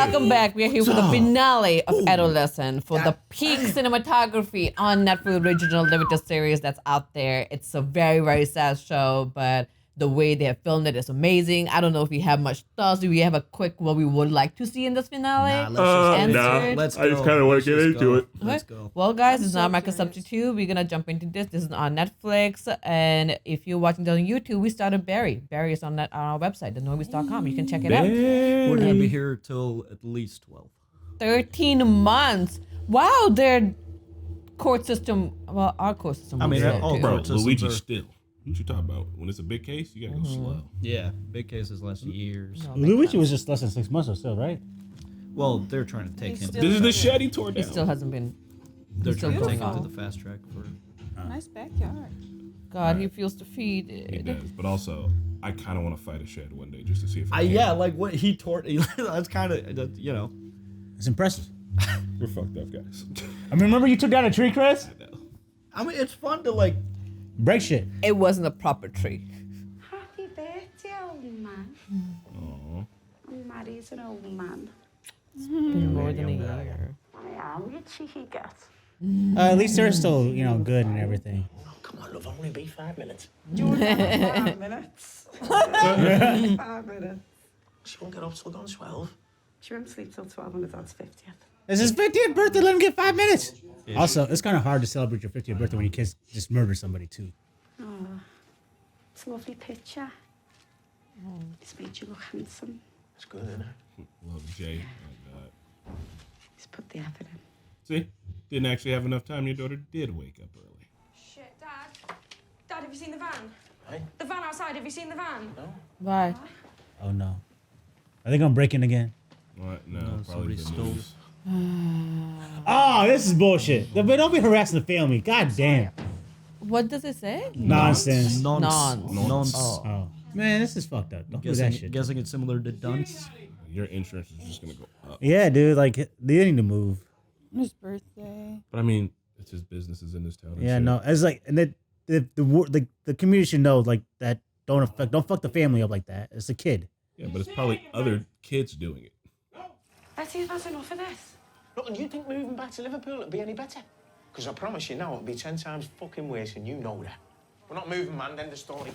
Welcome back. We are here for the finale of Adolescence, for the peak cinematography on Netflix original limited series that's out there. It's a very, very sad show, but the way they have filmed it is amazing. I don't know if we have much thoughts. Do we have a quick what we would like to see in this finale? Let's go. I just kind of want to get into it. Let's go. Well, guys, it's not Marcus Substitute. We're going to jump into this. This is on Netflix. And if you're watching this on YouTube, we started Barry. Barry is on our website, thenormies.com. You can check it out. We're going to be here till at least 12. 13 months. Wow, their court system, well, our court system. I mean, all bro, court systems Luigi are... still. What you talking about? When it's a big case, you gotta go slow. Yeah, big cases last years. No, Luigi was just less than 6 months or so, right? Well, they're trying to take him. This is the shed he tore down. It still hasn't been. They're trying to take him going. to the fast track for. Nice backyard. God, he feels defeated. He does, but also, I kind of want to fight a shed one day just to see if. Yeah, like what he tore. That's kind of, you know. It's impressive. We're fucked up, guys. I mean, remember you took down a tree, Chris? I know. I mean, it's fun to like break shit. It wasn't a proper tree. Happy birthday, old man. Aww. I'm married an old man. It's been more than a year. I am, you cheeky gut. At least they're still, good and everything. Oh, come on, love, I'll only be 5 minutes. Do you want 5 minutes? 5 minutes. She won't get up till gone 12. She won't sleep till 12 on her dad's 50th. It's his 50th birthday, let him get 5 minutes. Yeah. Also, it's kind of hard to celebrate your 50th birthday when your kids just murder somebody, too. Oh, it's a lovely picture. It's made you look handsome. It's good, isn't it? Love Jay. Oh, God. He's put the effort in. See? Didn't actually have enough time. Your daughter did wake up early. Shit, Dad. Dad, have you seen the van? Hey? The van outside, have you seen the van? No? Why? Oh, no. Are they going to break in again? What? No, somebody probably the stole. news. Oh, this is bullshit. But don't be harassing the family. God damn. What does it say? Nonsense. Nonce. Oh, man, this is fucked up. Don't do that shit. Guessing it's similar to dunce. Your insurance is just gonna go up. Yeah, dude. Like, they need to move. His birthday. But I mean, it's his businesses in this town. and Yeah, shit. no. It's like, and the community should know, like, that don't fuck the family up like that. It's a kid. Yeah, but it's probably other kids doing it. Betty's had enough of this. Look, and you think moving back to Liverpool would be any better? Because I promise you now, it'll be 10 times fucking worse, and you know that. We're not moving, man, end of story.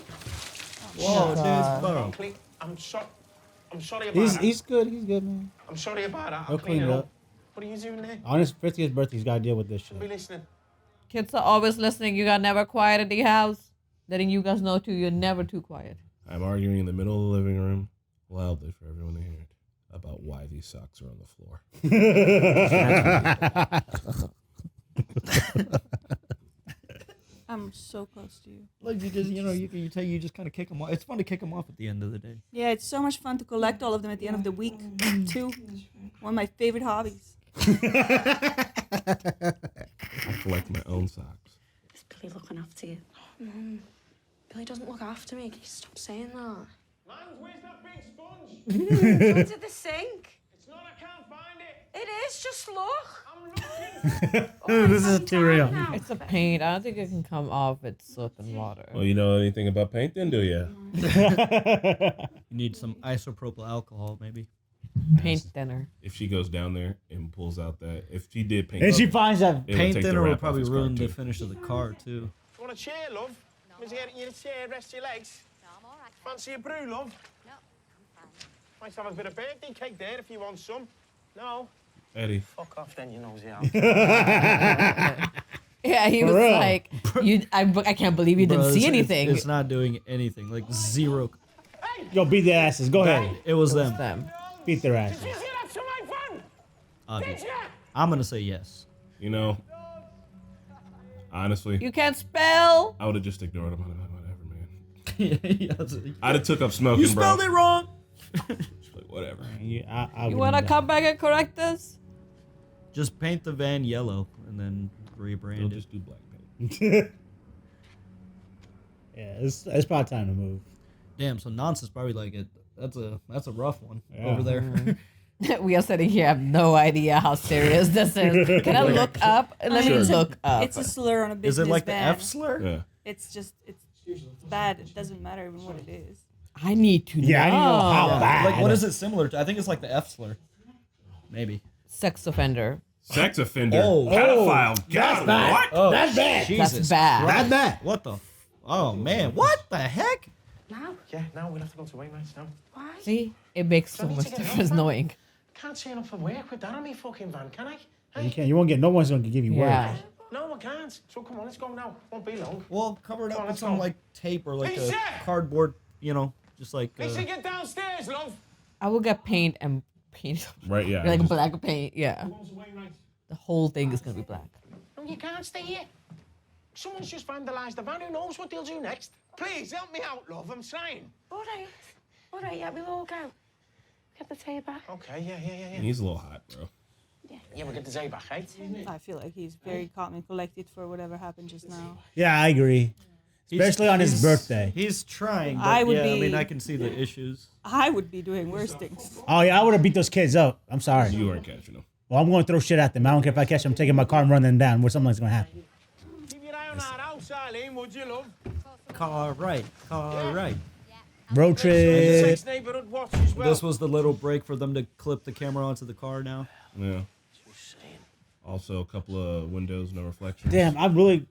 Whoa, dude. I'm sorry about that. He's good. He's good, man. I'm sorry about that. He'll clean it up. What are you doing there? On his 50th birthday, he's got to deal with this I'll be shit. listening. Kids are always listening. You got never quiet at the house. Letting you guys know, too, you're never too quiet. I'm arguing in the middle of the living room, loudly for everyone to hear it, about why these socks are on the floor. I'm so close to you. Like you just, you just kind of kick them off. It's fun to kick them off at the end of the day. Yeah, it's so much fun to collect all of them at the end of the week, too. One of my favorite hobbies. I collect my own socks. Is Billy looking after you? Billy doesn't look after me. Can you stop saying that? Man, where's that big sponge? Under the sink. It's not, I can't find it. It is, just look. I'm looking. This is too real. It's a paint. I don't think it can come off with soap and water. Well, you know anything about paint then, do you? You need some isopropyl alcohol, maybe. Paint thinner. If she goes down there and pulls out that, if she did paint, And she up, finds that. it would Paint take the thinner wrap will off probably his car, ruin the too. finish of the car, too. You want a chair, love? No. Get you a chair, rest your legs. No, I'm all right. Fancy a brew, love? No, I'm fine. Might have a bit of birthday cake there if you want some. No? Eddie. Fuck off then, you nosy owl. Yeah, he was real. like, I can't believe you didn't Bro, see it's- anything. It's not doing anything. Like zero. Yo, beat their asses. Go ahead. It was It was them. them. Beat their asses. Did you see that to my fun? Obviously. I'm gonna say yes. You know, honestly, You can't spell. I would have just ignored him. Whatever, man. Yes. I'd have took up smoking, You spelled bro. it wrong. Just like, whatever. You want to come back and correct this? Just paint the van yellow and then They'll rebrand it. just do black paint. Yeah, it's probably time to move. Damn. So nonsense probably like it. That's a rough one Yeah. over there. We are sitting here. I have no idea how serious this is. Can I look up? Let me look up. It's a slur on a Is business it like the van. F slur? Yeah. It's bad. It doesn't matter even what it is. I need to Yeah, I know. need to know how Yeah. bad. Like what is it similar to? I think it's like the F slur. Maybe. Sex offender. Sex offender. Oh. Pedophile. That's God, bad. what? Oh, That's bad. Jesus That's bad. Christ. That's bad. What the? Oh man, what the heck? Now? Yeah, now we'll have to go to Wayne's now. Why? See, it makes so Don't need much to get difference off, man. knowing. Can't turn up for work with that on me fucking van, can I? Hey? You can't. You won't get. No one's gonna give you Yeah. work. No, I can't. So come on, let's go now. Won't be long. Well, cover it Come up on, with let's some go. like tape or like Lisa! a cardboard, you know, just like. Lisa, get downstairs, love. I will get paint and paint. Right, yeah. Like just- black paint. Yeah. Goes away, right? The whole thing is gonna be black. No, you can't stay here. Someone's just vandalised the van. Who knows what they'll do next? Please help me out, love. I'm trying. All right, yeah, we'll all go. Get the tea back. Okay, yeah. He's a little hot, bro. Yeah, we'll get the day back, right? I feel like he's very calm and collected for whatever happened just now. Yeah, I agree. Especially on his birthday. He's trying. But I would yeah, I be- mean, I can see the issues. I would be doing worse things. Oh yeah, I would have beat those kids up. I'm sorry. You weren't catching him. Well, I'm going to throw shit at them. I don't care if I catch them taking my car and running them down. Where something's gonna happen. Keep your eye on that house, Eileen, would you, love? Car right. Road trip. Six neighborhood watch as well. This was the little break for them to clip the camera onto the car now. Yeah. Also, a couple of windows, no reflections. Damn, I really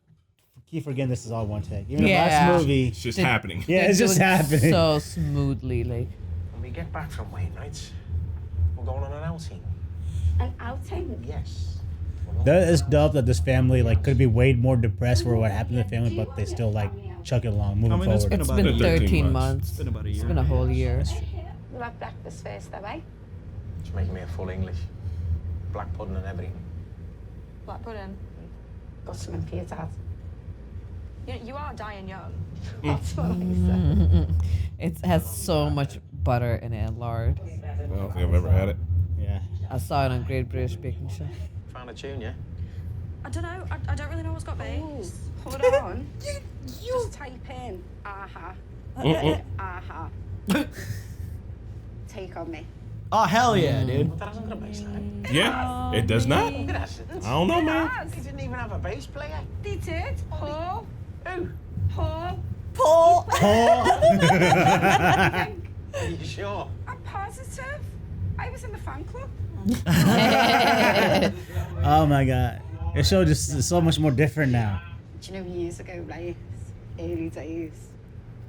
keep forgetting this is all one take. Even the Yeah. last movie. It's just Did- happening. Yeah, it's They just do it happening. so smoothly. Like, When we get back from Wayne nights, we're going on an outing. An outing. Yes. That is dope that this family like could be way more depressed for what happened to the family, but they still like chuck it along, moving I mean, it's forward. been it's about been 13 13 months. months. It's been about a year. It's been a whole year. We'll have breakfast first, though, eh? It's making me a full English. Black pudding and everything. Black pudding. Got something for your dad. You are dying young. That's what I said. It has so much butter in it and lard. I don't think I've ever had it. Yeah. I saw it on Great British Baking Show. Found a tune, yeah? I don't know. I don't really know what's got baked. Hold on. Just type in aha. Aha. Take on me. Oh hell yeah, dude! That hasn't got a bass line. Yeah, it does not. Look at that. I don't know, man. They didn't even have a bass player. They did. Paul. Who? Paul. Paul. Are you sure? I'm positive. I was in the fan club. Oh my god. Your show just is so much more different now. Do you know years ago, like early days,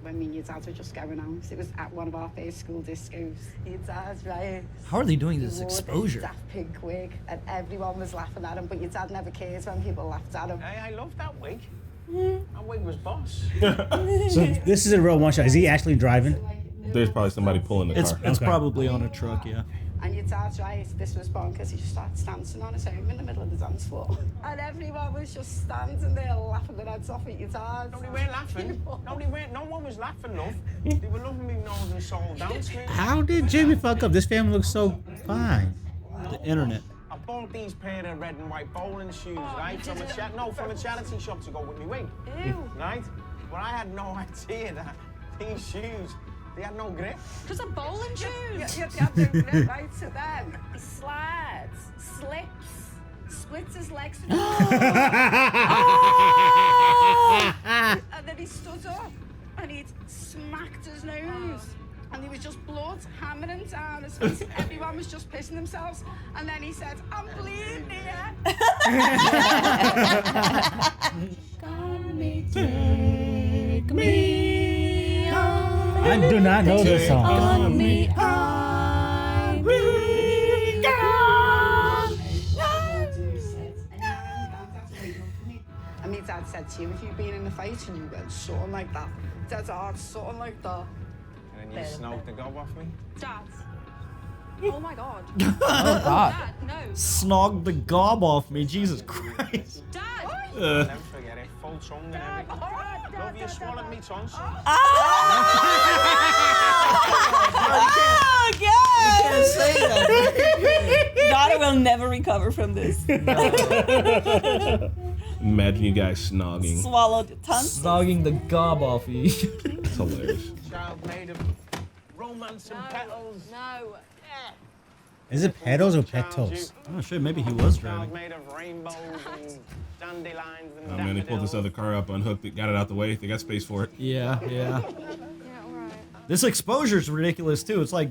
when me and your dad were just going out, it was at one of our first school discos. Your dad's right. How are they doing He this wore exposure? This Daft Pink wig, and everyone was laughing at him, but your dad never cares when people laughed at him. Hey, I love that wig. That wig was boss. So this is a real one shot. Is he actually driving? There's probably somebody pulling the car. It's Okay. probably on a truck, yeah. And your dad's right, this was bonkers. He just started dancing on his own in the middle of the dance floor. And everyone was just standing there laughing their heads off at your dad. No, they weren't laughing. No one was laughing, love. They were loving me nose and soul dance, man. How did Jimmy fuck up? This family looks so fine. The internet. I bought these pair of red and white bowling shoes, right? From a charity shop to go with me wig. Ew. Right? But I had no idea that these shoes, they had no grip. Because of bowling shoes. Your dad don't grip right to them. He slides, slips, splits his legs. And then he stood up and he'd smacked his nose. And there was just blood hammering down his face. Everyone was just pissing themselves. And then he said, I'm bleeding here. Come me, take me on. I do not know this song. On me, I will go. And my dad said to you, if you've been in a fight and you went something like that, dead hard, something like that. And you snogged the gob off me. Dad. Oh my god. Oh God. Dad, no. Snog the gob off me, Jesus Christ. Dad. Never forget it. Full tongue and everything. Love, you swallowed me tonsil. Oh, yes! Dada will never recover from this. Imagine you guys snogging. Swallowed the tongue. Snogging the gob off you. It's hilarious. Child made of romance and petals. No. Is it petals or petals? Oh shit, maybe he was Child driving. made of rainbows and dandelions and Oh man, they pulled this other car up, unhooked it, got it out the way. They got space for it. Yeah. Yeah, alright. This exposure's ridiculous too. It's like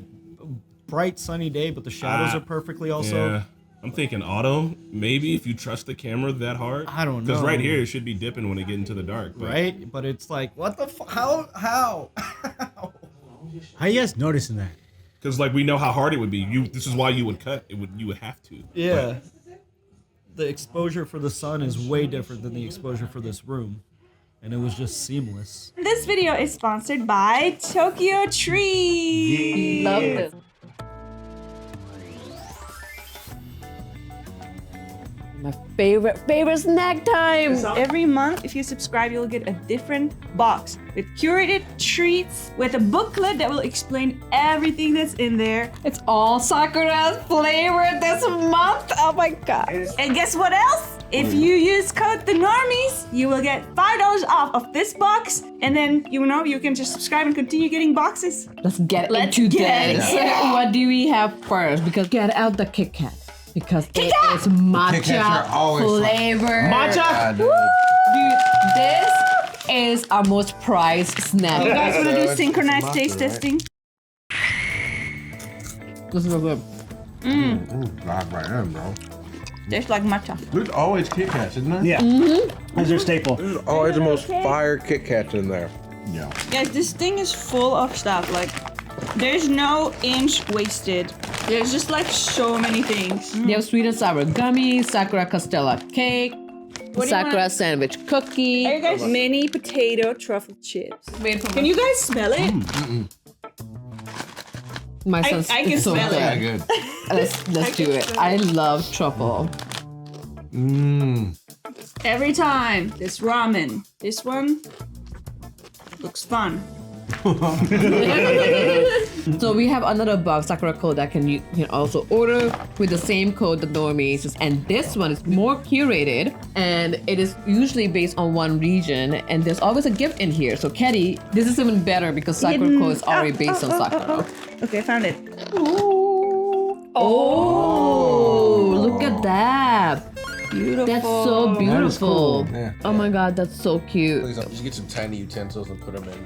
bright sunny day, but the shadows are perfectly also. Yeah. I'm thinking auto, maybe, if you trust the camera that hard. I don't know. Because right here, it should be dipping when it get into the dark. But Right? But it's like, what the How? How you guys noticing that? Because like we know how hard it would be. This is why you would cut. You would have to. Yeah. The exposure for the sun is way different than the exposure for this room. And it was just seamless. This video is sponsored by Tokyo Tree. Love this. My favorite snack time. Every month, if you subscribe, you'll get a different box with curated treats, with a booklet that will explain everything that's in there. It's all Sakura's flavor this month. Oh my god. And guess what else? If you use code the Normies, you will get $5 off of this box, and then you can just subscribe and continue getting boxes. Let's get into this. What do we have first? Because get out the Kit Kat. Because it is matcha flavor. Matcha? Dude, this is our most prized snack. You guys want to do synchronized taste testing? This is real good. God, right in, bro. Tastes like matcha. There's always Kit Kats, isn't there? Yeah. That's their staple. There's always the most fire Kit Kats in there. Yeah. Guys, this thing is full of stuff. Like, there's no inch wasted. There's just like so many things. They have sweet and sour gummies, Sakura Castella cake, Sakura sandwich cookie. Are you guys mini potato truffle chips? Can you guys smell it? My son's I can it's so smell good. Good. Let's do it. I love truffle. Every time. This ramen. This one looks fun. So we have another box Sakura code that you can also order with the same code, the Normies, and this one is more curated, and it is usually based on one region, and there's always a gift in here. So Ketty, this is even better because Sakura code is already based on Sakura. Okay, I found it. Oh, look at that. Beautiful. That's so beautiful. cool. Yeah. Oh my god, that's so cute. Please, just get some tiny utensils and put them in.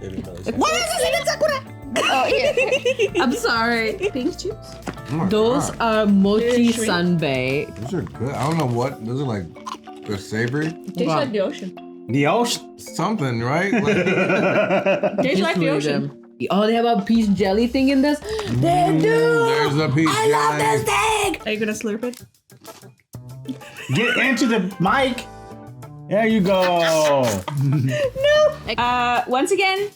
Baby Millie's. What is this? Sakura? Oh, yeah. I'm sorry. Pink chips? Oh my Those God. are mochi sunbae. Those are good. I don't know what. Those are like, they're savory. Tastes like the ocean. The ocean. Something, right? Like, Tastes like the ocean. Oh, they have a peach jelly thing in this? They do! there's a piece. I love this thing! Are you gonna slurp it? Get into the mic. There you go. No. Once again,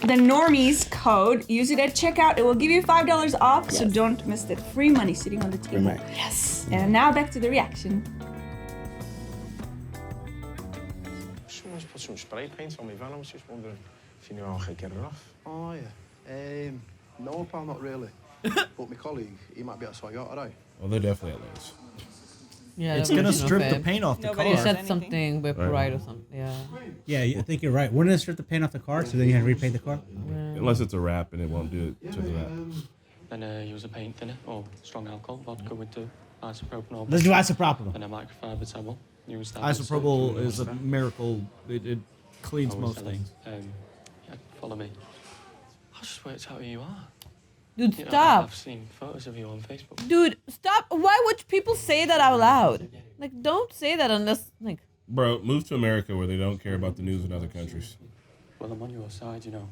the Normies code. Use it at checkout. It will give you $5 off. So don't miss that free money sitting on the table. Yes. And now back to the reaction. Someone's put some spray paint on my van. I was just wondering if you knew how I could get it off. Oh, yeah. No, pal, not really. But my colleague, he might be able to sort you out, alright? Well, they're definitely at least. Yeah, It's the gonna original strip the fit. paint off the Nobody He car. said- said something with pride or something. Yeah. Yeah, I think you're right. Wouldn't it strip the paint off the car so then you had to repaint the car? Unless it's a wrap and it won't do it to the wrap. Then use a paint thinner or strong alcohol, vodka with the isopropyl. Let's do isopropyl. And a microfiber towel. Use that. Isopropyl is a miracle. It cleans most things. Yeah, follow me. I just worked out who you are. Dude, You know, stop. I've seen photos of you on Facebook. Dude, stop. Why would people say that out loud? Like, don't say that unless, like... Bro, move to America where they don't care about the news in other countries. Well, I'm on your side, you know.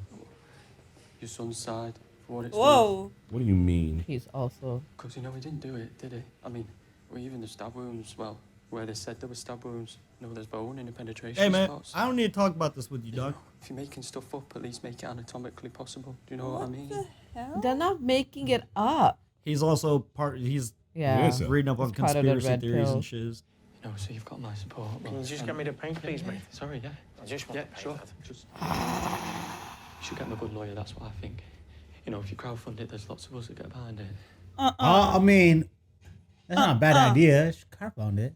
Your son's side, for what it's Whoa. What do you mean? He's also... Because, you know, he didn't do it, did he? I mean, even the stab wounds, well, where they said there were stab wounds, no, there's bone in the penetration Hey man, spots. I don't need to talk about this with you, dog. If you're making stuff up, at least make it anatomically possible. Do you know what I mean? They're not making it up. He's also he's Yeah. reading up on It's part of the conspiracy red theories pill. and shiz. You know, so you've got my support. Can you just get me the paint, please, mate? Sorry, yeah. I just want Yeah, the paint. sure. Just... You should get him a good lawyer, that's what I think. You know, if you crowdfund it, there's lots of us that get behind it. I mean, that's not a bad idea. Just crowdfund it.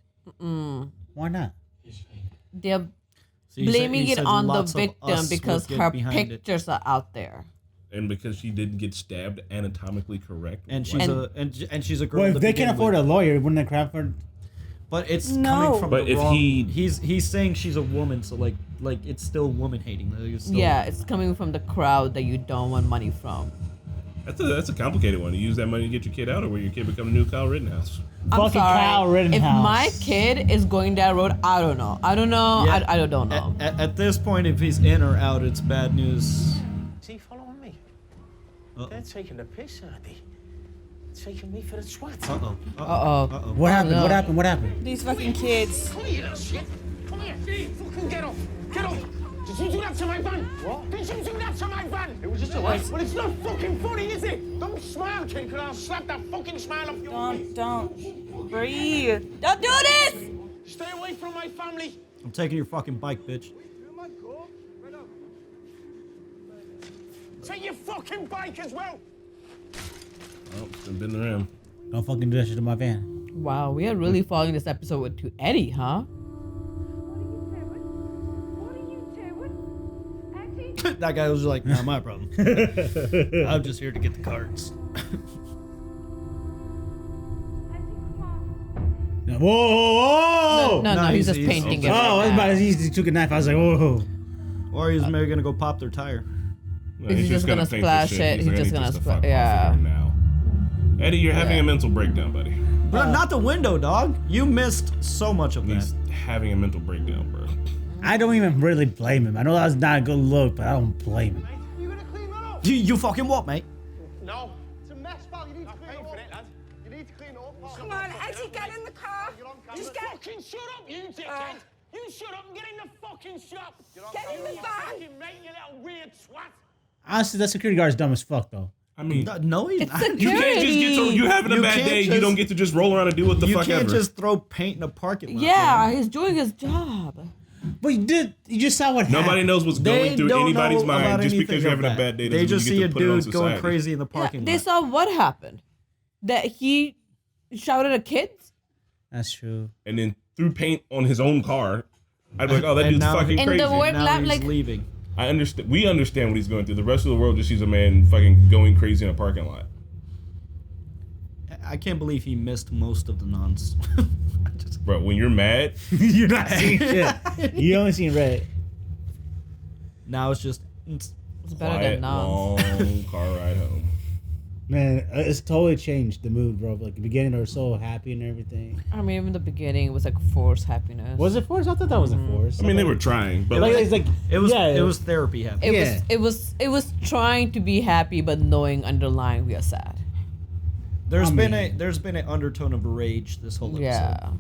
Why not? They're So he said- blaming he it says on the lots of victim us because will get her behind it. pictures are out there. And because she didn't get stabbed anatomically correct. And she's and she's a girl. Well, if to they begin can afford with. a lawyer, wouldn't they crowdfund? But it's No. coming from But the if wrong. he- He's saying she's a woman, so like it's still woman hating. Like, it's still, Yeah, it's coming from the crowd that you don't want money from. That's a complicated one. You use that money to get your kid out, or will your kid become a new Kyle Rittenhouse? I'm Fucking sorry. Kyle Rittenhouse. If my kid is going that road, I don't know. I don't know. Yeah. I don't know. At this point, if he's in or out, it's bad news. Is he following me? Uh-oh. They're taking the piss, aren't they? Taking me for the twat. Uh-oh. Uh-oh. What happened? no. What happened? What happened? These fucking kids. Come here, you little shit. Come here. Fucking get off. Get off. Did you do that to my van? What? Did you do that to my van? It was just a laugh. Well, it's not fucking funny, is it? Don't smile, kid, because I'll slap that fucking smile off your face. Don't breathe. Don't do this! Stay away from my family. I'm taking your fucking bike, bitch. Take your fucking bike as well. Oh, it's been the rim. Don't fucking do that shit to my van. Wow, we are really following this episode to Eddie, huh? That guy was like, not my problem. I'm just here to get the cards. Whoa, whoa, whoa! No, he's just painting it. Oh, I was right about now. to he took a knife. I was like, whoa. Or he's maybe gonna go pop their tire. No, He's just gonna paint the splash shit. it. He's like, I just need gonna to splash. fuck off Yeah. of her now. Eddie, you're having Yeah. a mental breakdown, buddy. But not the window, dog. You missed so much of that. He's having a mental breakdown, bro. I don't even really blame him. I know that was not a good look, but I don't blame him. You gonna clean that up? You fucking what, mate? No. It's a mess, pal. You need to clean it up. lad. You need to clean it up, pal. Come on, Eddie, get in the car. Just get. Fucking shut up, you dickhead. You shut up and get in the fucking shop. Get in the van. Fucking mate, you little weird twat. Honestly, that security guard's dumb as fuck, though. I mean, No, he's not. you can't just get to, you having a You bad can't day. You just- don't get to just roll around and do what the You fuck can't ever. just throw paint in a parking lot. Yeah, man. he's doing his job. But you just saw what Nobody happened. knows what's They going through don't anybody's know mind about just because anything you're having of a bad that. day. They doesn't mean just you see get a to put it on dude going society. crazy in the Yeah, parking they lot. saw what happened. That he shouted at kids. That's true. And then threw paint on his own car. I'd be like, oh, that And dude's now fucking And crazy. the word Now lab, he's like, leaving. I understand. We understand what he's going through. The rest of the world just sees a man fucking going crazy in a parking lot. I can't believe he missed most of the nons. Bro, when you're mad, You're not seeing shit. You only seen red. Now it's just. it's better quiet, than none. long car ride home. Man, it's totally changed the mood, bro. Like the beginning, they were so happy and everything. I mean, even the beginning was like forced happiness. Was it forced? I thought that wasn't forced. I mean, they were trying, but Like, it's like It was. yeah, It was therapy happening. It was trying to be happy, but knowing underlying we are sad. There's I been mean- there's been an undertone of rage this whole episode. Yeah.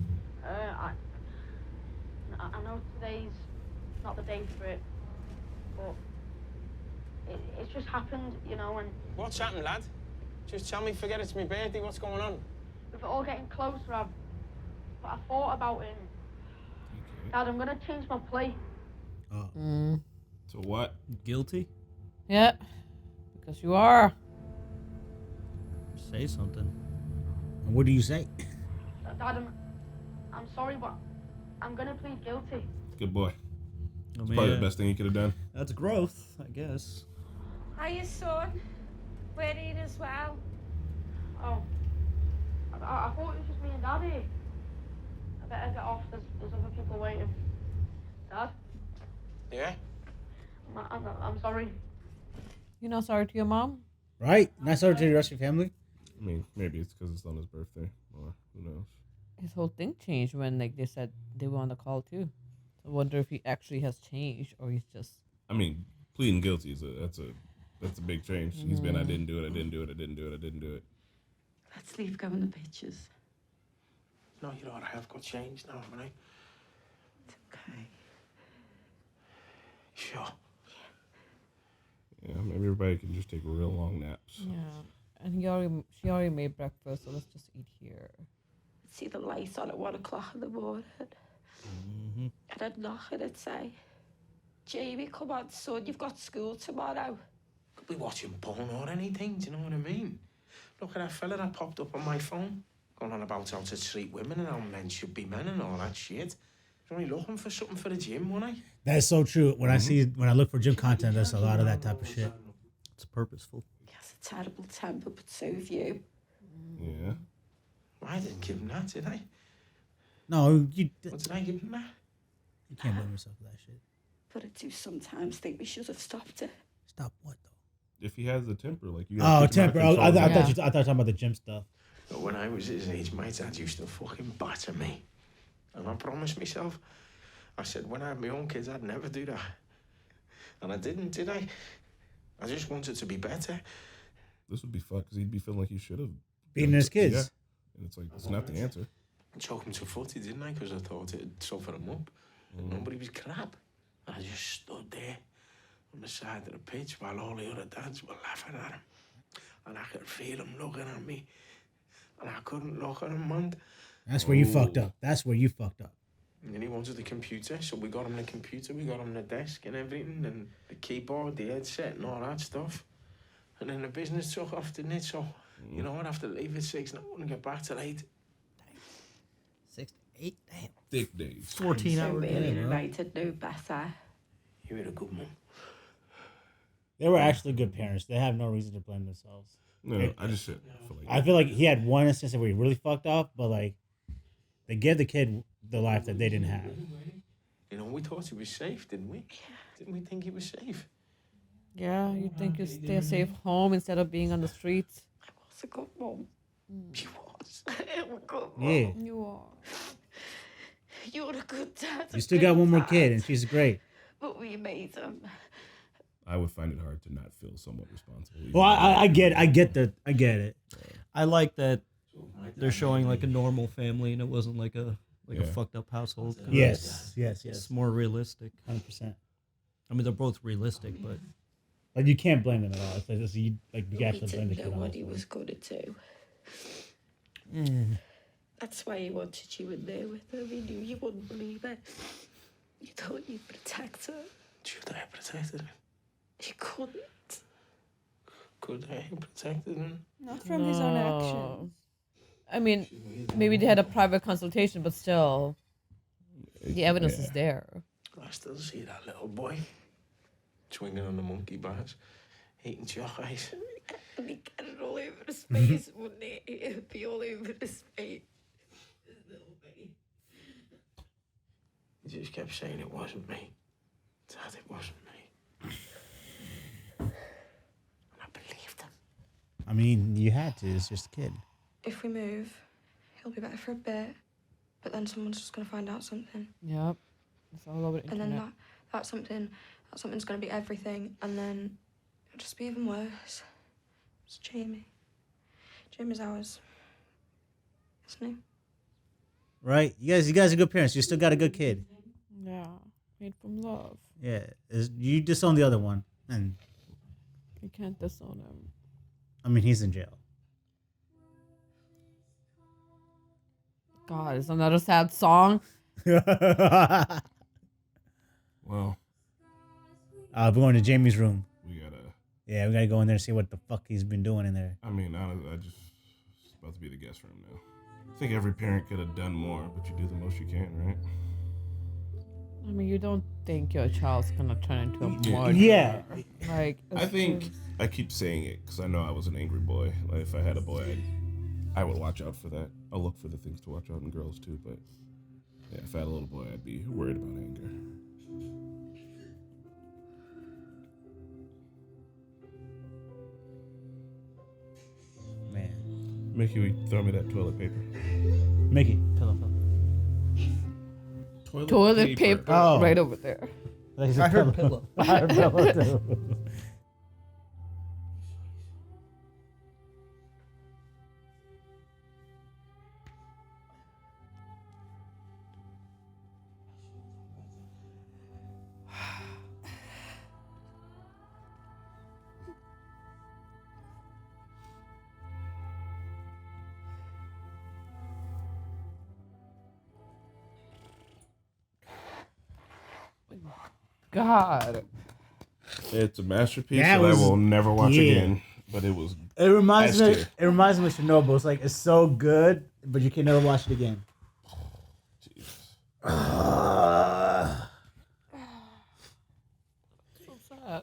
I know today's not the day for it, but it's just happened, you know, and What's happened, lad? Just tell me, forget it's my birthday, what's going on? with it all getting closer, I thought about it. Dad, I'm gonna change my play. So what? Guilty? Yeah. Because you are. Say something. What do you say? Dad, I'm sorry, but I'm gonna plead guilty. Good boy. I It's mean, probably the best thing you could have done. That's growth, I guess. Hiya, son. We're here as well. Oh. I thought it was just me and Daddy. I better get off, there's other people waiting. Dad, Yeah? I'm sorry. You're not sorry to your mom? Right? Not sorry to the rest of your family. I mean, maybe it's because it's on his birthday, or who knows. His whole thing changed when like they said they were on the call too. I wonder if he actually has changed or he's just. I mean, pleading guilty is that's a big change. He's been, I didn't do it, I didn't do it, I didn't do it, I didn't do it. Let's leave going the pictures. No, you know what, I have got changed now, haven't I? It's okay. Sure. Yeah, maybe everybody can just take real long naps. Yeah. And she already made breakfast, so let's just eat here. See the lights on at 1 o'clock in the morning. And I'd knock and I'd say, Jamie, come on, son, you've got school tomorrow. Could be watching porn or anything, do you know what I mean? Look at that fella that popped up on my phone, going on about how to treat women and how men should be men and all that shit. I'm only looking for something for the gym, wasn't I? That is so true. When I look for gym content, there's a lot of that type of shit. It's purposeful. He has a terrible temper, but so have you. Yeah. Well, I didn't give him that, did I? No, you What did I give him that? you can't blame yourself for that shit. But I do sometimes think we should have stopped it. Stop what though? if he has a temper, like you. Oh, teach him how to temper. I control it. thought you talking about the gym stuff. But when I was his age, my dad used to fucking batter me. And I promised myself, I said, when I had my own kids, I'd never do that. And I didn't, did I? I just wanted to be better. This would be fucked because he'd be feeling like he should have beaten his kids. Yeah. And it's like, it's not the answer. I took him to footy, didn't I? Because I thought it'd soften him up. But he was crap. I just stood there on the side of the pitch while all the other dads were laughing at him. And I could feel him looking at me. And I couldn't look at him, man. That's where you fucked up. That's where you fucked up. And then he wanted the computer, so we got him the computer, we got him the desk and everything, and the keyboard, the headset and all that stuff. And then the business took off, didn't it? So, you know, I'd have to leave at 6 and I wouldn't get back till 8. 6 to 8, damn. Thick days. 14-hour really day, bro. like to do better. You were a good mum. They were actually good parents. They have no reason to blame themselves. No, I just said. I feel like he had one instance where he really fucked up, but like they gave the kid the life that they didn't have. You know, we thought he was safe, didn't we? Didn't we think he was safe? Yeah, you think you stay safe home instead of being on the streets. I was a good mum. She was. I'm a good mum. Yeah. You are. You're a good dad. You still got one more kid, and she's great. But we made them. I would find it hard to not feel somewhat responsible. Well, I get it. I like that they're showing like a normal family, and it wasn't like a fucked up household. Yes. It's more realistic. 100%. I mean, they're both realistic, but like you can't blame them at all. It's like, you We actually blame the didn't kid. know on what it. he was gonna do. Mm. That's why he wanted you in there with her. He knew you wouldn't believe it. You thought you'd protect her. Should I have protected him? You couldn't. Could I have protected him? Not from his own actions. I mean, maybe they had a private consultation, but still, the evidence is there. I still see that little boy swinging on the monkey bars, eating chocolate. And he'd get it all over his face, wouldn't he? It'd be all over his face. His little baby. He just kept saying it wasn't me. Dad, it wasn't me. And I believed him. I mean, you had to. It's just a kid. If we move, he'll be better for a bit, but then someone's just gonna find out something. Yep. It's all over the And internet. then that something's gonna be everything, and then it'll just be even worse. It's Jamie. Jamie's ours, isn't he? Right? You guys are good parents. You still got a good kid. Yeah. Made from love. Yeah. You disown the other one, and You can't disown him. I mean he's in jail. God, it's another sad song. Well, we're going to Jamie's room. we gotta. Yeah, we gotta go in there and see what the fuck he's been doing in there. I mean, I just it's about to be the guest room now. I think every parent could have done more, but you do the most you can, right? I mean, you don't think your child's gonna turn into a murderer. Yeah. Like, I think I keep saying it because I know I was an angry boy. Like if I had a boy, I would watch out for that. I'll look for the things to watch out in girls too. But yeah, if I had a little boy, I'd be worried about anger. Man. Mickey, throw me that toilet paper. Mickey, pillow. toilet paper Oh. right over there. I heard pillow. I heard pillow too. God. It's a masterpiece That that I was- will never watch yeah. again. But it was. It reminds me. S-tier. It reminds me of Chernobyl. It's like it's so good, but you can never watch it again. So sad.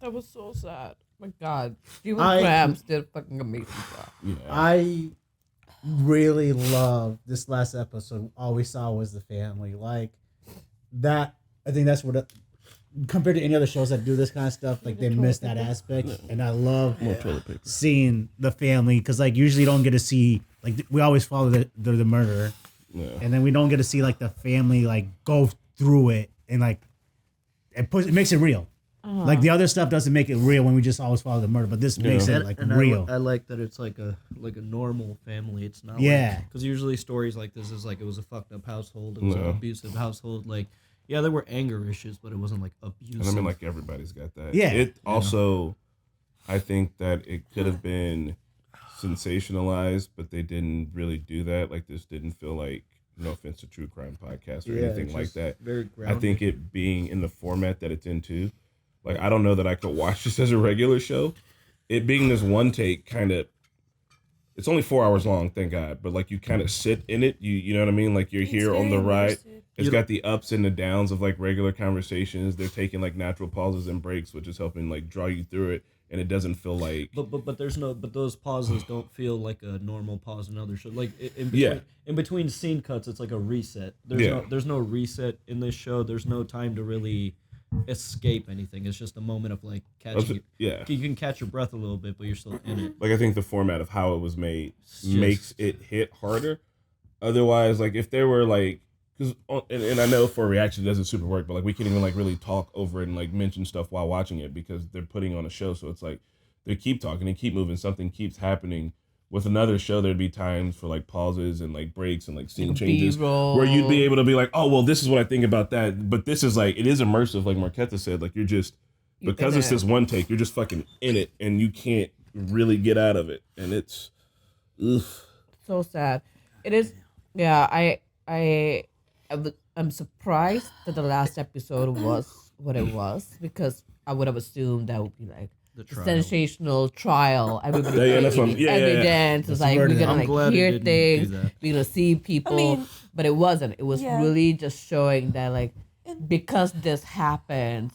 That was so sad. My God. Steven I- Grahams did a fucking amazing job. Yeah. I really love this last episode. All we saw was the family. Like that. I think that's what compared to any other shows that do this kind of stuff, like they miss that aspect. And I love seeing the family because like usually you don't get to see like we always follow the murderer, and then we don't get to see like the family like go through it and like it makes it real. Like the other stuff doesn't make it real when we just always follow the murder, but this makes it like real. I like that it's like a normal family. It's not because usually stories like this is like it was a fucked up household, it was an abusive household. Like there were anger issues, but it wasn't like abusive. And I mean, like everybody's got that. Yeah. It also, I think that it could have been sensationalized, but they didn't really do that. Like this didn't feel like, no offense to true crime podcast or anything like that. Very I think it being in the format that it's into, like I don't know that I could watch this as a regular show. It being this one take kind of, it's only 4 hours long, thank God. But like you kind of sit in it, you know what I mean? Like you're here on the ride. It's got the ups and the downs of like regular conversations. They're taking like natural pauses and breaks, which is helping like draw you through it. And it doesn't feel like. But there's no. But those pauses don't feel like a normal pause in other shows. Like in between scene cuts, it's like a reset. There's no reset in this show. There's no time to really escape anything. It's just a moment of like catching. You can catch your breath a little bit, but you're still in it. Like I think the format of how it was made makes it hit harder. Otherwise, like if there were like. And I know for a reaction it doesn't super work, but like we can't even like really talk over it and like mention stuff while watching it because they're putting on a show. So it's like they keep talking and keep moving. Something keeps happening. With another show, there'd be times for like pauses and like breaks and like scene changes B-roll. where you'd be able to be like, oh, well, this is what I think about that. But this is like, it is immersive, like Marquetta said. Like you're just, because it's this one take, you're just fucking in it and you can't really get out of it. And it's, so sad. It is, yeah, I'm surprised that the last episode was what it was because I would have assumed that would be like the sensational trial. Everybody evidence. It's like we're gonna like hear things, we're gonna see people, but it wasn't. It was really just showing that like because this happened,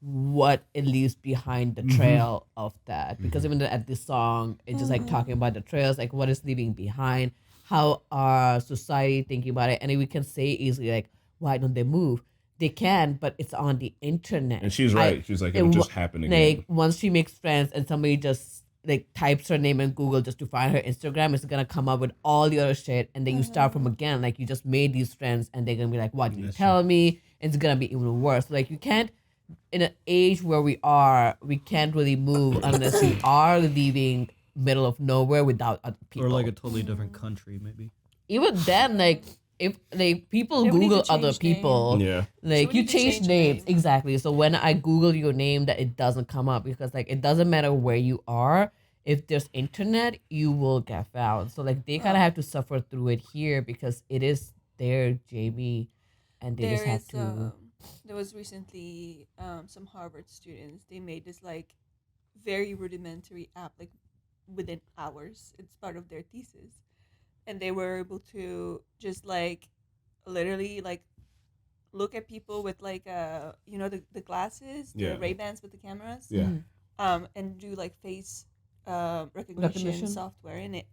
what it leaves behind the trail of that. Because even at this song, it's just like talking about the trails, like what is leaving behind. How our society thinking about it, and we can say easily like, why don't they move? They can, but it's on the internet. And she's right. She's like, it'll just happen again. Like once she makes friends and somebody just like types her name in Google just to find her Instagram, it's gonna come up with all the other shit, and then you start from again. Like you just made these friends, and they're gonna be like, why didn't you tell me? It's gonna be even worse. Like you can't, in an age where we are, we can't really move unless we are leaving middle of nowhere without other people, or like a totally different country, maybe. Even then, like if like people Google other people, like you change names exactly. So when I Google your name, that it doesn't come up because like it doesn't matter where you are. If there's internet, you will get found. So like they kind of have to suffer through it here because it is their Jamie, and they just have to. There was recently some Harvard students. They made this like very rudimentary app, like within hours. It's part of their thesis, and they were able to just like literally like look at people with like the glasses, the Ray-Bans with the cameras, and do like face recognition software in it.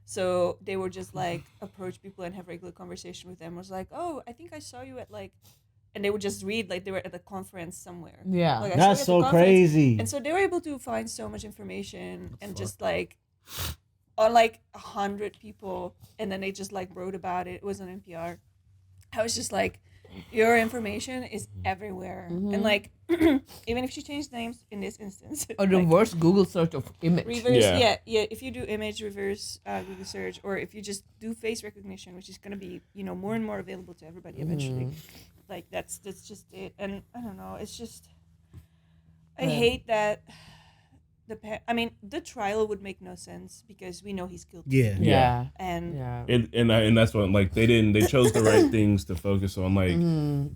So they would just like approach people and have regular conversation with them. It was like, oh, I think I saw you at like. And they would just read like they were at a conference somewhere. Yeah, like, that's so crazy. And so they were able to find so much information and just like on like 100 people, and then they just like wrote about it. It was on NPR. I was just like, your information is everywhere, and like even if she changed names in this instance, or the worst Google search of image. Reverse, if you do image reverse Google search, or if you just do face recognition, which is going to be more and more available to everybody eventually. Like that's just it, and I don't know. It's just I hate that the trial would make no sense because we know he's guilty. And that's what like they chose the right things to focus on. Like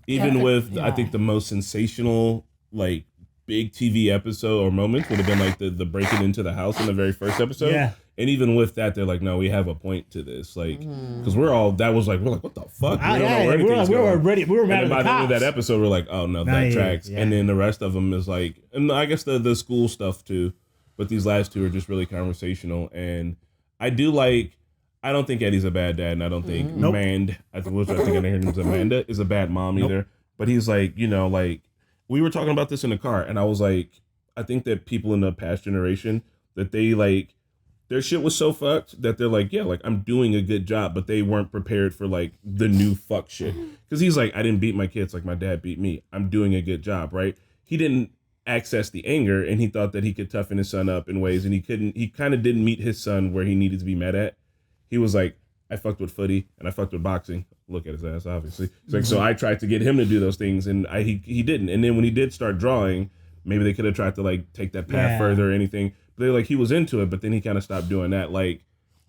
even with I think the most sensational like big TV episode or moment would have been like the breaking into the house in the very first episode. Yeah. And even with that, they're like, no, we have a point to this. Like, because we're like, what the fuck? We don't know where anything's going. We were mad at by the end of that episode, we're like, oh, no, that tracks. Yeah. And then the rest of them is like, and I guess the school stuff too. But these last two are just really conversational. And I don't think Eddie's a bad dad. And I don't think I think her name's Amanda, is a bad mom either. But he's like, we were talking about this in the car, and I was like, I think that people in the past generation, that they like, their shit was so fucked that they're like, yeah, like I'm doing a good job, but they weren't prepared for like the new fuck shit. Because he's like, I didn't beat my kids like my dad beat me. I'm doing a good job, right? He didn't access the anger, and he thought that he could toughen his son up in ways, and he couldn't. He kind of didn't meet his son where he needed to be met at. He was like, I fucked with footy and I fucked with boxing. Look at his ass, obviously. It's like, so I tried to get him to do those things, and he didn't. And then when he did start drawing, maybe they could have tried to like take that path further or anything. But they're like, he was into it, but then he kind of stopped doing that. Like,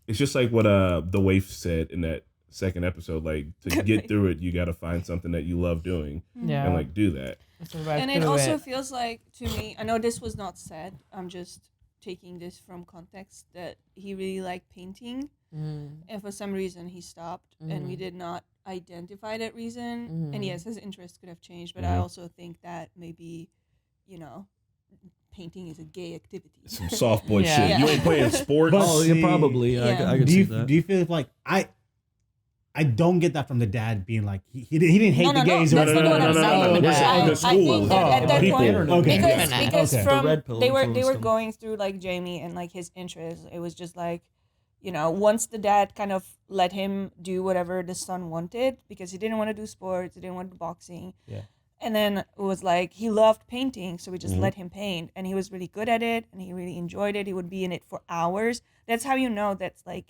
it's just like what the waif said in that second episode. Like, to get through it, you got to find something that you love doing and like do that. And it also feels like, to me, I know this was not said, I'm just taking this from context, that he really liked painting, and for some reason he stopped, and we did not identify that reason. And yes, his interest could have changed, but I also think that maybe, you know, painting is a gay activity. Some soft boy shit. Yeah. You ain't playing sports. Yeah, probably. Yeah. I can see that. Do you feel like I don't get that from the dad being like he didn't hate the gays. No. I think at that point, because okay. from they were going through like Jamie and like his interests. It was just like, you know, once the dad kind of let him do whatever the son wanted, because he didn't want to do sports, he didn't want to do boxing. Yeah. And then it was like he loved painting, so we just let him paint, and he was really good at it, and he really enjoyed it. He would be in it for hours. That's how you know that's like.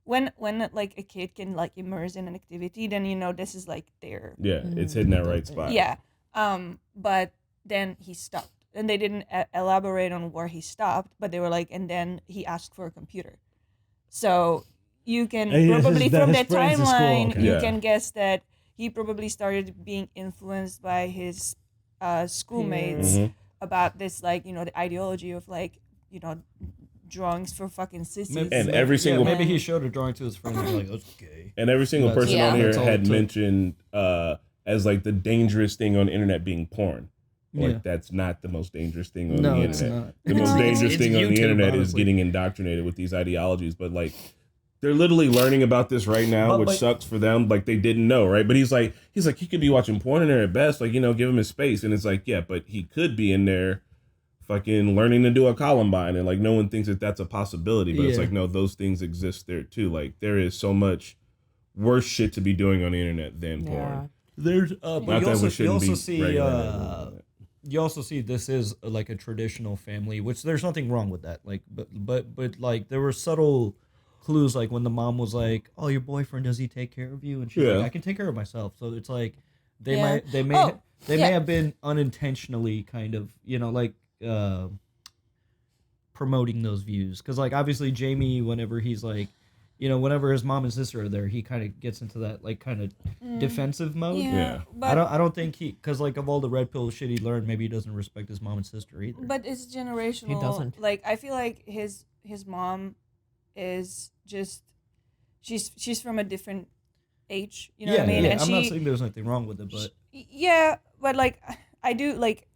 When like a kid can like immerse in an activity, then you know this is like their it's hitting that right spot. Yeah, but then he stopped, and they didn't elaborate on where he stopped, but they were like, and then he asked for a computer. So you can probably from that timeline you can guess that he probably started being influenced by his schoolmates about this, like, you know, the ideology of like, you know, drawings for fucking sissies. And every single maybe he showed a drawing to his friends and like, that's gay. And every single person on here had mentioned as like the dangerous thing on the internet being porn. Like that's not the most dangerous thing on the internet. It's not. The most dangerous thing on YouTube, the internet honestly. is getting indoctrinated with these ideologies. But like they're literally learning about this right now, which sucks for them. Like they didn't know, right? But he's like he could be watching porn in there at best. Like, you know, give him his space. And it's like, yeah, but he could be in there fucking learning to do a Columbine, and like no one thinks that that's a possibility, but it's like, no, those things exist there too. Like there is so much worse shit to be doing on the internet than porn. There's but you also see this is like a traditional family, which there's nothing wrong with that. Like but like there were subtle clues, like when the mom was like, oh, your boyfriend, does he take care of you? And she's like, I can take care of myself. So it's like they may have been unintentionally kind of, you know, like promoting those views, because like obviously Jamie, whenever he's like, you know, whenever his mom and sister are there, he kind of gets into that like kind of defensive mode. But I don't think because like of all the red pill shit he learned, maybe he doesn't respect his mom and sister either. But it's generational. He doesn't. Like I feel like his mom is just she's from a different age. You know what I mean? Yeah. And I'm not saying there's anything wrong with it, but but like I do, like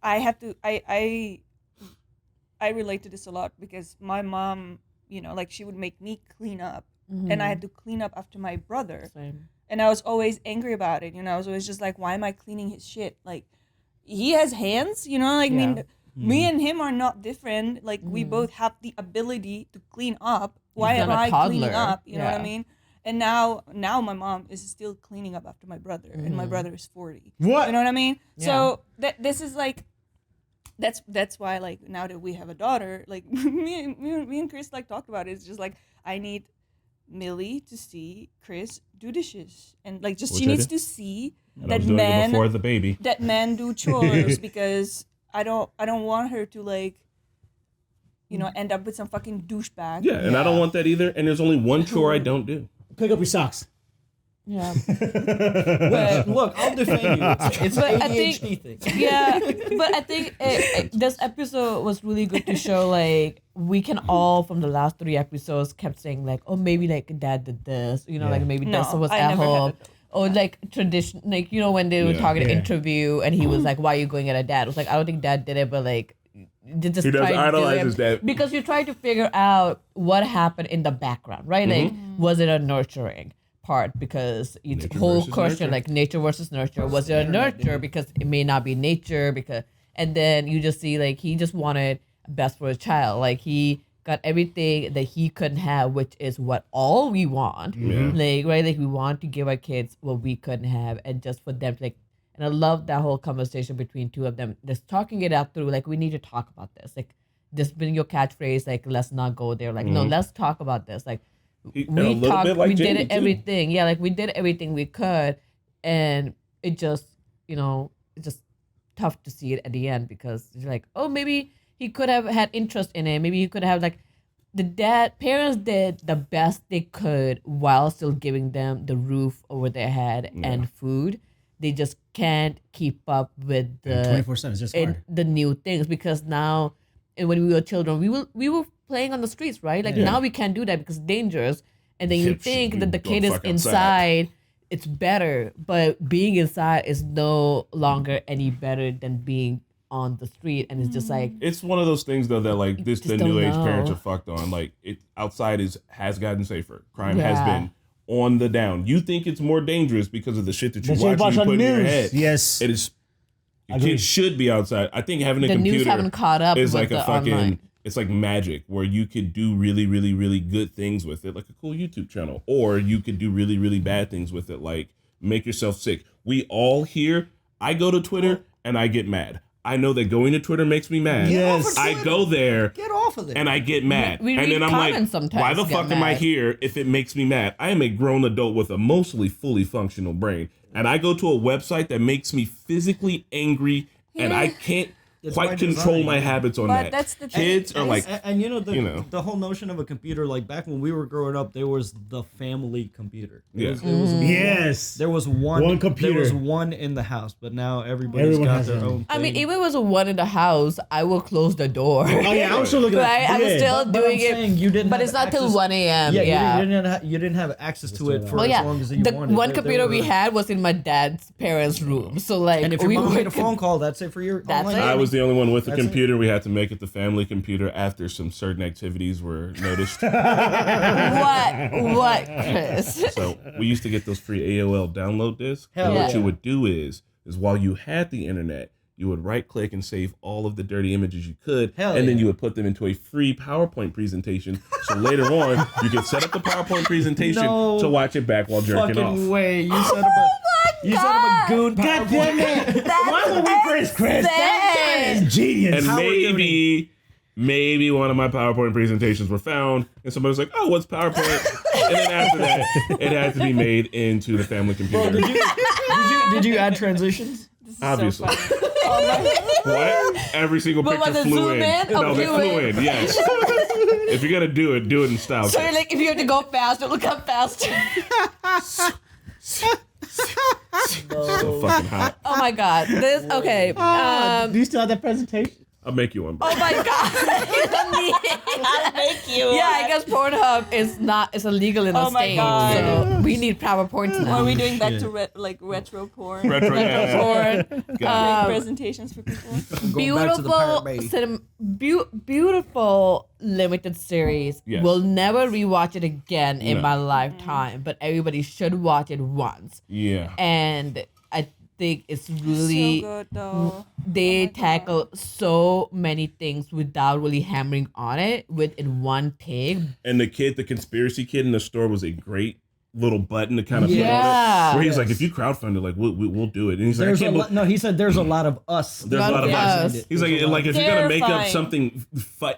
I relate to this a lot, because my mom, you know, like she would make me clean up, and I had to clean up after my brother. Same. And I was always angry about it. You know, I was always just like, why am I cleaning his shit? Like, he has hands, you know, like, I mean, me and him are not different. Like, we both have the ability to clean up. Why am I cleaning up? You know what I mean? And now my mom is still cleaning up after my brother, and my brother is 40. What? You know what I mean? Yeah. So this is like, that's why, like, now that we have a daughter, like me and Chris like talked about it. It's just like, I need Millie to see Chris do dishes, and like just she needs to see that men before the baby, that men do chores, because I don't want her to, like, you know, end up with some fucking douchebag. Yeah, and I don't want that either. And there's only one chore I don't do. Pick up your socks. Yeah. Well, look, I'll defend you. It's an ADHD thing. Yeah, but I think this episode was really good to show, like, we can all, from the last 3 episodes, kept saying, like, oh, maybe, like, dad did this, you know, like, maybe this was at home. Or, like, tradition, like, you know, when they were talking to interview, and he was like, why are you going at a dad? I was like, I don't think dad did it, but, like, he does idolize his dad. Because you try to figure out what happened in the background, right? Like, was it a nurturing? part because it's Nature whole versus question nurture. like nature versus nurture. Was it a nurture because it may not be nature because, and then you just see like he just wanted best for his child. Like he got everything that he couldn't have, which is what all we want. Like right, like we want to give our kids what we couldn't have, and just for them to like. And I love that whole conversation between two of them, just talking it out through. Like we need to talk about this. Like just bring your catchphrase. Like let's not go there. Like no, let's talk about this. Like we talked. We did it, everything. Yeah, like we did everything we could, and it just it's just tough to see it at the end because you're like, oh, maybe he could have had interest in it. Maybe he could have like parents did the best they could while still giving them the roof over their head and food. They just can't keep up with the 24/7 is just hard. the new things because now, and when we were children, we were playing on the streets, right? Like now we can't do that because it's dangerous. And then you think that the kid is inside, it's better, but being inside is no longer any better than being on the street, and it's just like it's one of those things though that like the don't new age know. parents are fucked on. Like it outside has gotten safer. Crime has been on the down. You think it's more dangerous because of the shit that you watch and you put in your head. Yes, it is. Your kids should be outside. I think having a the computer news haven't caught up is with like a the fucking. online. It's like magic where you could do really, really, really good things with it, like a cool YouTube channel, or you could do really, really bad things with it, like make yourself sick. We all here. I go to Twitter and I get mad. I know that going to Twitter makes me mad. Yes. I go there. Get off of it. And I get mad. We and read then I'm like, comments sometimes why the to get fuck am I mad. here if it makes me mad? I am a grown adult with a mostly fully functional brain. And I go to a website that makes me physically angry and I can't It's quite by control design. my habits on But that. that's the thing. Kids are like, and the whole notion of a computer, like back when we were growing up, there was the family computer. It was Yes. There was one computer. There was one in the house, but now everyone got has their one. own thing. I mean, even if it was one in the house, I will close the door. Oh yeah, I was still looking at Right? I was still But doing I'm it, saying you didn't but have it's not till access- 1 a.m. Yeah, you didn't have access to it for Well, as yeah, long as you the wanted. one There computer we were- had was in my dad's parents' room. So like, and if your we mom made a would- phone call, that's it for your. That's online it. I was the only one with a That's it. computer. We had to make it the family computer after some certain activities were noticed. What, Chris? So we used to get those free AOL download discs. Hell And what yeah. you would do is while you had the internet, you would right click and save all of the dirty images you could, Hell and then yeah. you would put them into a free PowerPoint presentation. So later on, you could set up the PowerPoint presentation No to watch it back while jerking fucking off. way. You set up a you set up a goon. God damn it! Why would we press Chris? That insane. is genius. And How are you maybe one of my PowerPoint presentations were found, and somebody was like, "Oh, what's PowerPoint?" And then after that, it had to be made into the family computer. Did you add transitions? Obviously. What? Every single But picture was it flew zoom in. in or No, they view flew in? in. Yes. If you're gonna do it in style. So you're like, if you have to go faster, look up faster. So fucking hot. Oh my god, this okay. Do you still have that presentation? I'll make you one. Oh my god, I'll make you. Yeah, I guess Pornhub is illegal in the Oh my States, God. so we need PowerPoints Or now. are we doing back to retro porn? Retro, yeah. Porn. Make presentations for people. Going back to the Pirate Bay. Beautiful limited series. Yes. Will never rewatch it again in No. my lifetime, but everybody should watch it once. Yeah. And I think it's really So good though. they tackle so many things without really hammering on it within one take. And the conspiracy kid in the store was a great little button to kind of put on Yeah. it. Where he's like, if you crowdfund it, like we'll do it. And he's like, I There's a can't lot, no, he said there's a lot of us. There's a lot of Yes. us. He's like if you're gonna make up Terrifying. something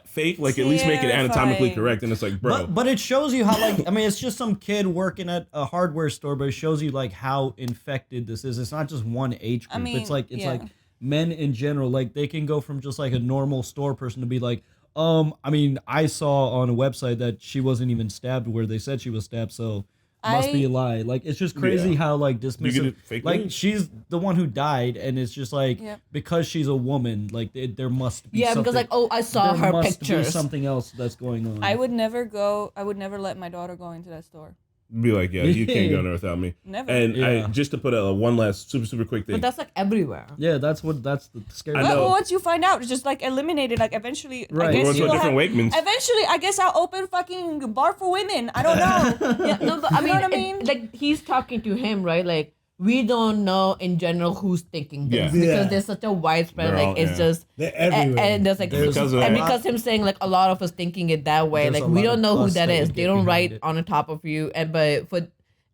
fake, like at least make it anatomically Terrifying. correct. And it's like, bro, But it shows you how like I mean it's just some kid working at a hardware store, but it shows you like how infected this is. It's not just one age group. I mean, it's like yeah. men in general. Like they can go from just like a normal store person to be like, I mean, I saw on a website that she wasn't even stabbed where they said she was stabbed, so must be a lie. Like it's just crazy Yeah. how like You dismissive. get it fake Like news. she's the one who died, and it's just like Yep. because she's a woman, like there must be Yeah, something, because like, oh, I saw there her must be pictures. something else that's going on. I would never let my daughter go into that store. Be like, yeah, you can't go there without me. Never. And Yeah. just to put one last super quick thing. But that's like everywhere. Yeah, that's the scary. I know. Well, once you find out, it's just like eliminated. Like eventually, Right. I guess We're going to you a will different have, Wakeman's. eventually, I guess I'll open fucking bar for women. I don't know. Yeah, no, but I You mean, know what I mean? like he's talking to him, right? Like we don't know in general who's thinking this Yeah. because Yeah. there's such a widespread. They're like all- it's yeah. just They're everywhere. and there's like There's Because of and that. because him saying like a lot of us thinking it that way. There's Like a we lot don't of know who us that that is. would They get don't behind write it. on the top of you. And but for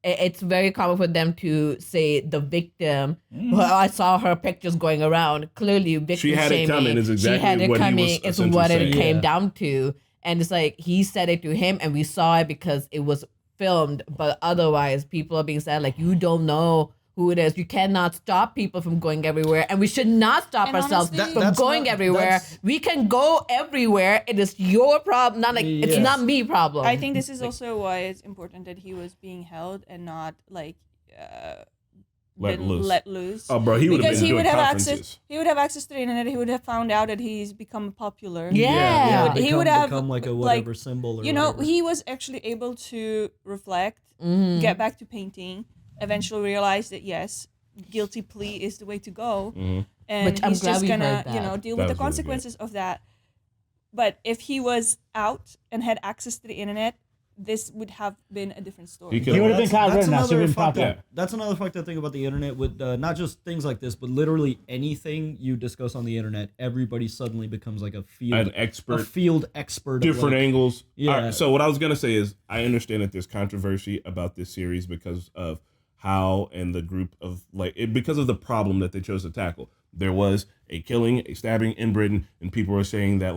it's very common for them to say the victim. Well, I saw her pictures going around. Clearly, victim She had it shaming. coming is She exactly had it what he was coming. It's essentially what saying. it came Yeah. down to. And it's like he said it to him, and we saw it because it was filmed. But otherwise, people are being said like you don't know who it is. You cannot stop people from going everywhere, and we should not stop And ourselves honestly- from That's going not- everywhere. that's- We can go everywhere. It is your problem, not like it's Yes. not me problem. I think this is also why it's important that he was being held and not like Let been loose. let loose. Oh, bro, he would have Because been he doing would have conferences. access. He would have access to the internet. He would have found out that he's become popular. Yeah. He would have, become like a like, whatever symbol. Or You know, whatever. he was actually able to reflect, Mm-hmm. get back to painting, eventually realize that yes, guilty plea is the way to go, and Which I'm he's glad just we gonna, heard that. you know, deal That with the was really good. consequences of that. But if he was out and had access to the internet, this would have been a different story. He He would have been caught right now. So another been fucked popped up. up. That's another fucked up thing about the internet with not just things like this, but literally anything you discuss on the internet, everybody suddenly becomes like a field An expert. a field expert. of, Different like, angles. Yeah. All right, so what I was gonna say is I understand that there's controversy about this series because of how and the group of because of the problem that they chose to tackle. There was a killing, a stabbing in Britain, and people were saying that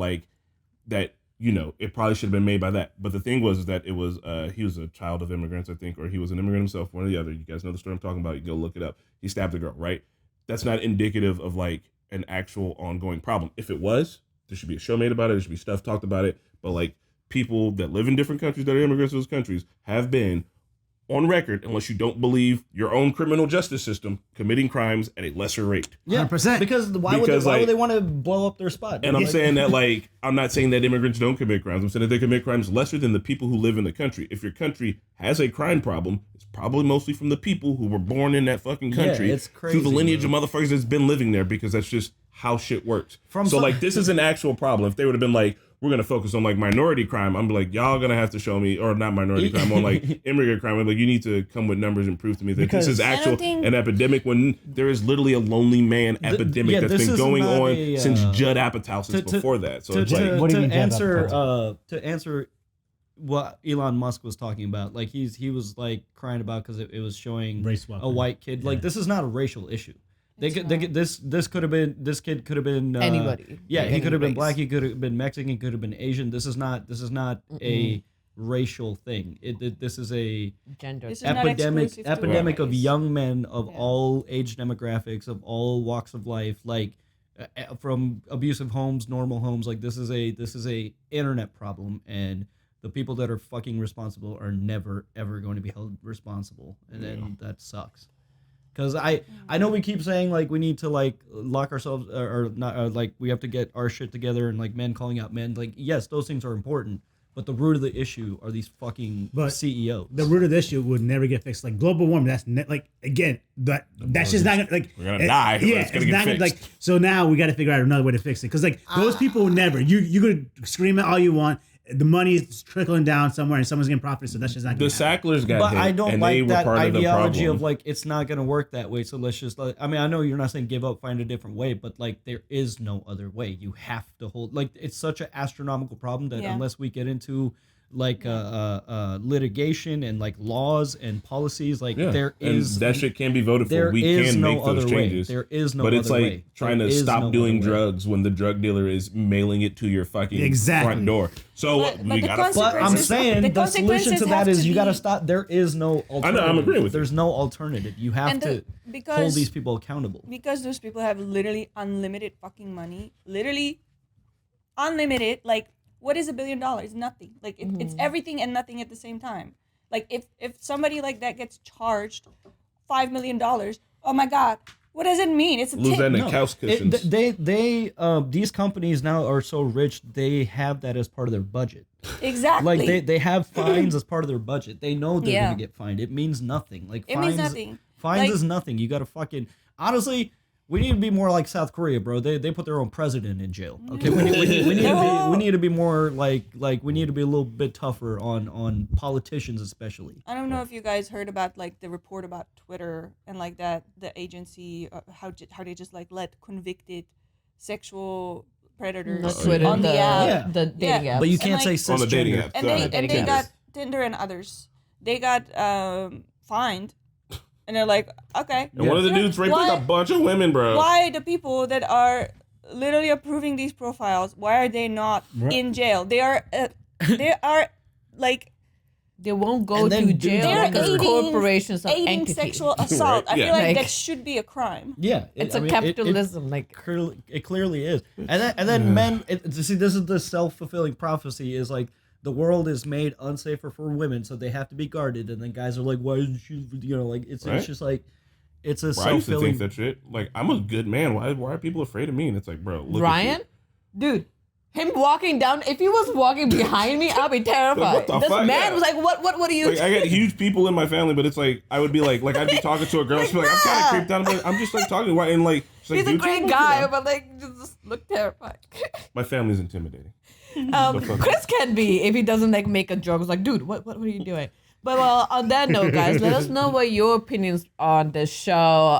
it probably should have been made by that. But the thing was that it was he was a child of immigrants, I think, or he was an immigrant himself, one or the other. You guys know the story I'm talking about. You can go look it up. He stabbed a girl, right? That's not indicative of like an actual ongoing problem. If it was, there should be a show made about it. There should be stuff talked about it. But like people that live in different countries that are immigrants to those countries have been on record, unless you don't believe your own criminal justice system, committing crimes at a lesser rate. Yeah, 100%. Because why Because, would like- they want to blow up their spot? And I'm saying that I'm not saying that immigrants don't commit crimes. I'm saying that they commit crimes lesser than the people who live in the country. If your country has a crime problem, it's probably mostly from the people who were born in that fucking country it's through the crazy, lineage bro. of motherfuckers that's been living there, because that's just how shit works. From So some- like this is an actual problem. If they would have been like, we're gonna focus on like minority crime, I'm like, y'all gonna have to show me, or not minority crime, on like immigrant crime. I'm like, you need to come with numbers and prove to me that Because this is I don't actual think- an epidemic when there is literally a lonely man epidemic yeah, that's this been is going not on a, since Judd Apatow since to- before that. So to, it's like, What do you to mean, Jeff, to answer what Elon Musk was talking about, like he was like crying about because it was showing Race swap. a white kid. Like this is not a racial issue. This could have been, this kid could have been Anybody. Yeah, he Any could have been race. black. He could have been Mexican. He could have been Asian. This is not a racial thing. This is a Gender. This is not epidemic exclusive to of race. young men of Yeah. all age demographics, of all walks of life, like from abusive homes, normal homes. Like this is a internet problem, and the people that are fucking responsible are never ever going to be held responsible, and then that sucks. Because I know we keep saying like we need to like lock ourselves or not like we have to get our shit together, and like men calling out men, like yes, those things are important, but the root of the issue are these fucking CEOs. The root of the issue would never get fixed. Like global warming, that's like again that's just not gonna like we're gonna die, but Yeah, it's gonna get not fixed. like so now we got to figure out another way to fix it because like those people will never. You could scream it all you want. The money is trickling down somewhere, and someone's getting profit. So that's just not. the Gonna happen. Sacklers got But hit, I don't and they like were that part of the ideology problem. of like it's not gonna work that way. So let's just like, I mean, I know you're not saying give up, find a different way, but like there is no other way. You have to hold like it's such an astronomical problem that Yeah. unless we get into like litigation and like laws and policies, like there and is that shit can be voted for. there We is can no make those other way. changes. There is no but it's other like way. trying There to is stop no doing other way. drugs when the drug dealer is mailing it to your fucking Exactly. front door. So But we the gotta. But I'm Consequences- saying the the solution to consequences that have is to you got to be- stop. There is no alternative. I know, I'm agreeing with you. There's no alternative. You have And to hold because these people accountable. because those people have literally unlimited fucking money, literally unlimited. Like, what is $1 billion? Nothing. Like, it's everything and nothing at the same time. Like, if somebody like that gets charged $5 million, oh my god, What does it mean? It's a Lose that tip. in couch cushions. These companies now are so rich, they have that as part of their budget. Exactly. Like they have fines as part of their budget. They know they're Yeah. gonna get fined. It means nothing. Like It fines, means nothing. Fines Like- is nothing. You gotta fucking honestly. We need to be more like South Korea, bro. They put their own president in jail. Okay, we need to be more like we need to be a little bit tougher on politicians, especially. I don't know if you guys heard about like the report about Twitter and like that the agency how they just like let convicted sexual predators Not Twitter, on the app. Yeah. the dating apps. But you And, can't like- say On the dating cisgender. app. And they got Tinder and others. They got fined, and they're like, okay. And one of the dudes raped like a bunch of women, bro. Why the people that are literally approving these profiles? Why are they not in jail? They are like they won't go And then to do jail they're because aiding, corporations are aiding entities. sexual assault. I Yeah. feel like Like- that should be a crime. Yeah, It's capitalism. Like It clearly is, and then men. See, this is the self-fulfilling prophecy. Is like the world is made unsafer for women, so they have to be guarded. And then guys are like, "Why didn't you?" You know, like it's just like it's a Bro, I used to self-fulfilling. think that shit. Like, I'm a good man. Why are people afraid of me? And it's like, bro, look Ryan, at dude. Him walking down. If he was walking behind me, I'd be terrified. What the This fuck? man Yeah. was like, "What are you?" you. Like, I got huge people in my family, but it's like I would be like I'd be talking to a girl. She'd be like, I'm kind of creeped out. I'm just like talking. Why? And like, she's like, He's a dude, great you guy, know, but like, just look terrified. my family's intimidating. The fuck? Chris can be if he doesn't like make a joke. It's like, dude, what are you doing? But well, on that note, guys, let us know what your opinions on the show.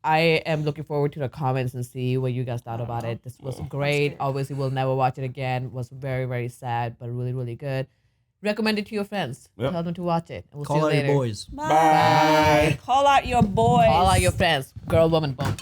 I am looking forward to the comments and see what you guys thought about it. This was great. Obviously, we'll never watch it again. It was very, very sad, but really, really good. Recommend it to your friends. Yep. Tell them to watch it. And we'll Call see you out later. your boys. Bye. Call out your boys. Call out your friends. Girl, woman, boom.